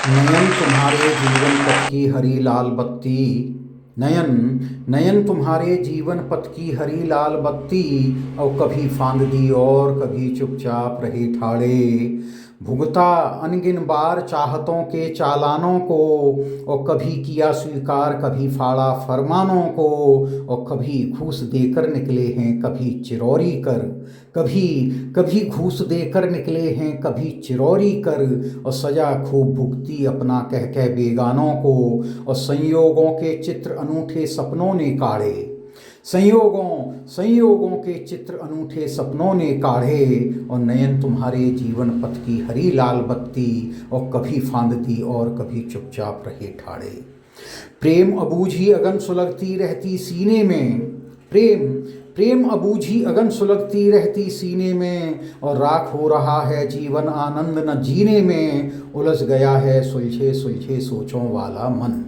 नयन तुम्हारे जीवन पथ की हरी लाल बत्ती। नयन नयन तुम्हारे जीवन पथ की हरी लाल बत्ती। और कभी फांद दी और कभी चुपचाप रहे ठाड़े। भुगता अनगिन बार चाहतों के चालानों को। और कभी किया स्वीकार कभी फाड़ा फरमानों को। और कभी घूस देकर निकले हैं कभी चिरौरी कर। कभी कभी घूस देकर निकले हैं कभी चिरौरी कर। और सजा खूब भुगती अपना कह कह बेगानों को। और संयोगों के चित्र अनूठे सपनों ने काढ़े। संयोगों के चित्र अनूठे सपनों ने काढ़े। और नयन तुम्हारे जीवन पथ की हरी लाल बत्ती। और कभी फांद दी और कभी चुपचाप रहे ठाड़े। प्रेम अबूझी अगन सुलगती रहती सीने में। प्रेम अबूझी अगन सुलगती रहती सीने में। और राख हो रहा है जीवन आनंद न जीने में। उलझ गया है सुलझे सुलझे सोचों वाला मन।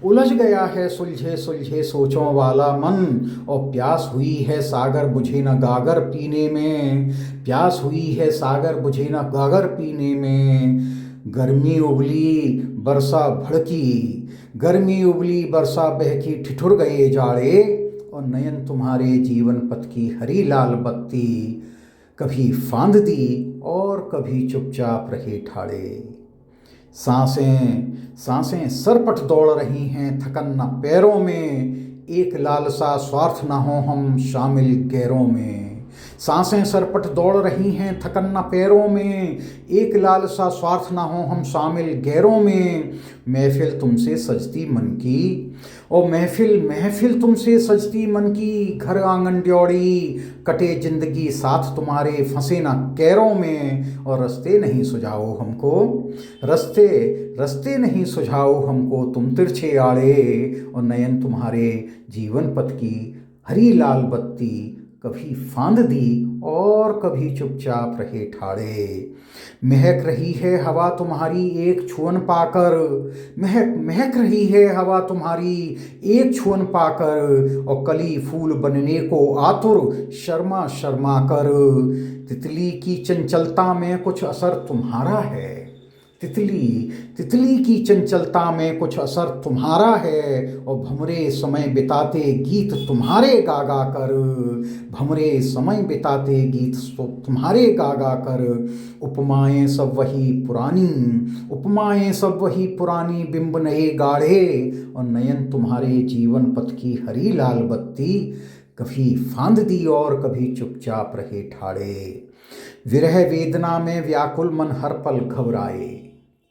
उलझ गया है सुलझे सुलझे सोचों वाला मन। और प्यास हुई है सागर बुझे न गागर पीने में। प्यास हुई है सागर बुझे न गागर पीने में। गर्मी उबली बरसा भड़की। गर्मी उबली बरसा बहकी ठिठुर गए जाड़े। और नयन तुम्हारे जीवन पथ की हरी लाल बत्ती। कभी फांद दी और कभी चुपचाप रहे ठाड़े। सांसें सरपट दौड़ रही हैं थकन न पैरों में। एक लालसा स्वार्थ न हो हम शामिल गैरों में। सांसें सरपट दौड़ रही हैं थकन न पैरों में। एक लालसा स्वार्थ न हो हम शामिल गैरों में। महफिल तुमसे सजती मन की। और महफिल तुमसे सजती मन की। घर आंगन ड्योड़ी कटे जिंदगी साथ तुम्हारे फंसे न कैरों में। और रास्ते नहीं सुझाओ हमको तुम तिरछे आड़े। और नयन तुम्हारे जीवन पथ की हरी लाल बत्ती। कभी फांद दी और कभी चुपचाप रहे ठाड़े। महक रही है हवा तुम्हारी एक छुअन पाकर। महक रही है हवा तुम्हारी एक छुअन पाकर। और कली फूल बनने को आतुर शर्मा शर्मा कर। तितली की चंचलता में कुछ असर तुम्हारा है। तितली की चंचलता में कुछ असर तुम्हारा है। और भमरे समय बिताते गीत तुम्हारे गागा कर। भमरे समय बिताते गीत तुम्हारे गागा कर। उपमाएं सब वही पुरानी बिंब नए गाढ़े। और नयन तुम्हारे जीवन पथ की हरी लाल बत्ती। कभी फांद दी और कभी चुपचाप रहे ठाड़े। विरह वेदना में व्याकुल मन हर पल घबराए।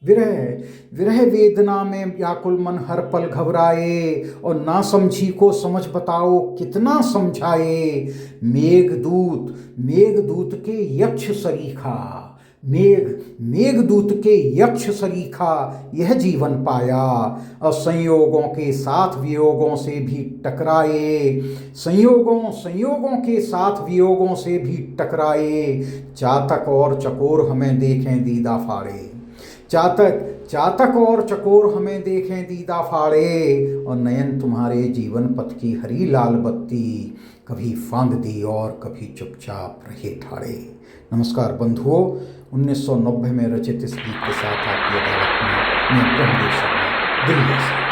विरह वेदना में व्याकुल मन हर पल घबराए। और ना समझी को समझ बताओ कितना समझाए। मेघदूत के यक्ष सरीखा। मेघदूत के यक्ष सरीखा यह जीवन पाया। और संयोगों के साथ वियोगों से भी टकराए। संयोगों के साथ वियोगों से भी टकराए। चातक और चकोर हमें देखें दीदा फाड़े। चातक और चकोर हमें देखें दीदा फाड़े। और नयन तुम्हारे जीवन पथ की हरी लाल बत्ती। कभी फांद दी और कभी चुपचाप रहे ठाड़े। नमस्कार बंधुओं, 1990 में रचित इस गीत के साथ आपकी अदालत में मैं ब्रह्मदेव शर्मा दिल्ली से।